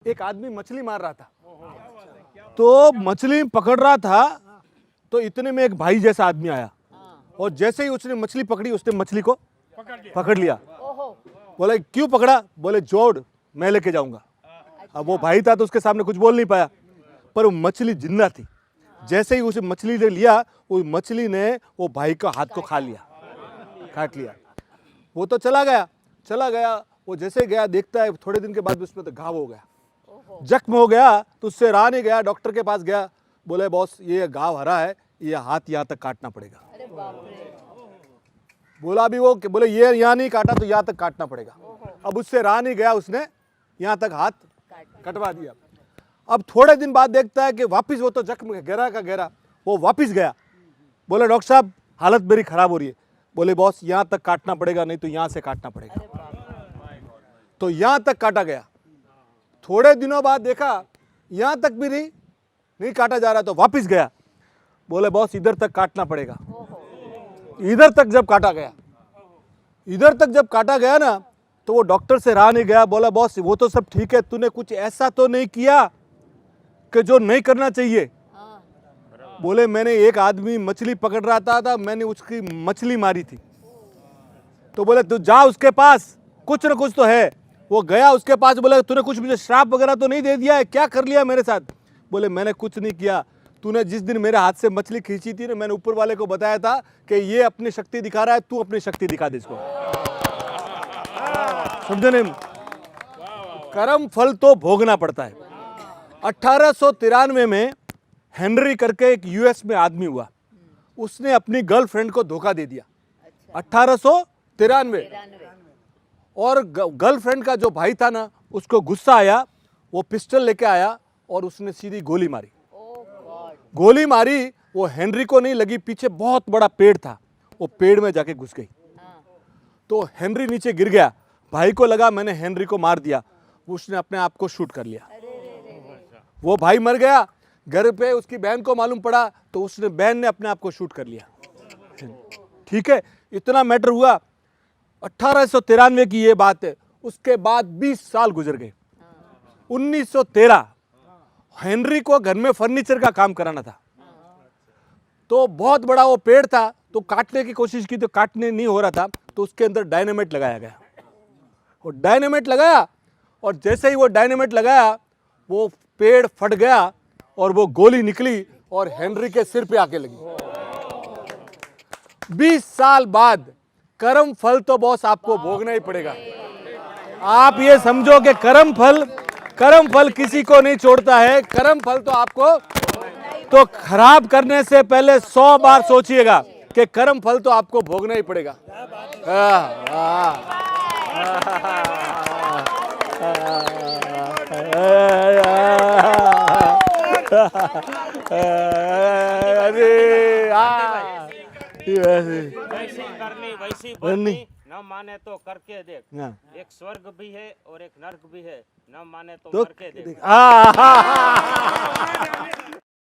एक आदमी मछली मार रहा था, तो मछली पकड़ रहा था, तो इतने में एक भाई जैसा आदमी आया और जैसे ही उसने मछली पकड़ी, उसने मछली को पकड़ लिया। बोले क्यों पकड़ा? बोले जोड़, मैं लेके जाऊंगा। अब वो भाई था तो उसके सामने कुछ बोल नहीं पाया, पर वो मछली जिंदा थी। जैसे ही उसे मछली ने लिया, वो मछली ने वो भाई का हाथ को खा लिया, काट लिया। वो तो चला गया। वो जैसे गया, देखता है थोड़े दिन के बाद उसमें तो घाव हो गया, जख्म हो गया। तो उससे रहा नहीं गया, डॉक्टर के पास गया। बोले बॉस, ये घाव हरा है, ये हाथ यहाँ तक काटना पड़ेगा। बोला भी वो, बोले ये यहाँ नहीं काटा तो यहाँ तक काटना पड़ेगा। अब उससे रहा नहीं गया, उसने यहाँ तक हाथ कटवा दिया। अब थोड़े दिन बाद देखता है कि वापिस वो तो जख्म गहरा का गहरा, वो वापिस गया। बोले डॉक्टर साहब, हालत मेरी खराब हो रही है। बोले बॉस, यहाँ तक काटना पड़ेगा, नहीं तो यहाँ से काटना पड़ेगा। तो यहाँ तक काटा गया। थोड़े दिनों बाद देखा यहाँ तक भी नहीं काटा जा रहा, तो वापिस गया। बोले बॉस, इधर तक काटना पड़ेगा। इधर तक जब काटा गया ना, तो वो डॉक्टर से रहा नहीं गया। बोला बॉस, वो तो सब ठीक है, तूने कुछ ऐसा तो नहीं किया कि जो नहीं करना चाहिए? बोले मैंने एक आदमी मछली पकड़ रहा था, मैंने उसकी मछली मारी थी। तो बोले तू जा उसके पास, कुछ न कुछ तो है। वो गया उसके पास, बोले तूने कुछ मुझे श्राप वगैरह तो नहीं दे दिया है? क्या कर लिया मेरे साथ? बोले मैंने कुछ नहीं किया। तूने जिस दिन मेरे हाथ से मछली खींची थी ना, मैंने ऊपर वाले को बताया था कि ये अपनी शक्ति दिखा रहा है, तू अपनी शक्ति दिखा दे इसको। समझे नहीं? कर्म फल तो भोगना पड़ता है। 1893 में हेनरी करके एक यूएस में आदमी हुआ, उसने अपनी गर्लफ्रेंड को धोखा दे दिया। 1893। और गर्लफ्रेंड का जो भाई था ना, उसको गुस्सा आया, वो पिस्टल लेके आया और उसने सीधी गोली मारी। गोली मारी, वो हेनरी को नहीं लगी, पीछे बहुत बड़ा पेड़ था, वो पेड़ में जाके घुस गई। तो हेनरी नीचे गिर गया। भाई को लगा मैंने हेनरी को मार दिया, उसने अपने आप को शूट कर लिया। वो भाई मर गया। घर पे उसकी बहन को मालूम पड़ा, तो उसने बहन ने अपने आप को शूट कर लिया। ठीक है, इतना मैटर हुआ। 1893 की ये बात है। उसके बाद 20 साल गुजर गए। 1913 हेनरी को घर में फर्नीचर का काम कराना था, तो बहुत बड़ा वो पेड़ था, तो काटने की कोशिश की, तो काटने नहीं हो रहा था, तो उसके अंदर डायनामाइट लगाया गया। वो डायनामाइट लगाया, और जैसे ही वो डायनामाइट लगाया, वो पेड़ फट गया और वो गोली निकली और हेनरी के सिर पे आके लगी। 20 साल बाद कर्म फल तो बॉस आपको भोगना ही पड़ेगा। आप ये समझो कि कर्म फल किसी को नहीं छोड़ता है। कर्म फल तो आपको, तो खराब करने से पहले 100 बार सोचिएगा कि कर्म फल तो आपको भोगना ही पड़ेगा। वैसी करनी वैसी बननी, न माने तो करके देख। एक स्वर्ग भी है और एक नर्क भी है, न माने तो करके देख।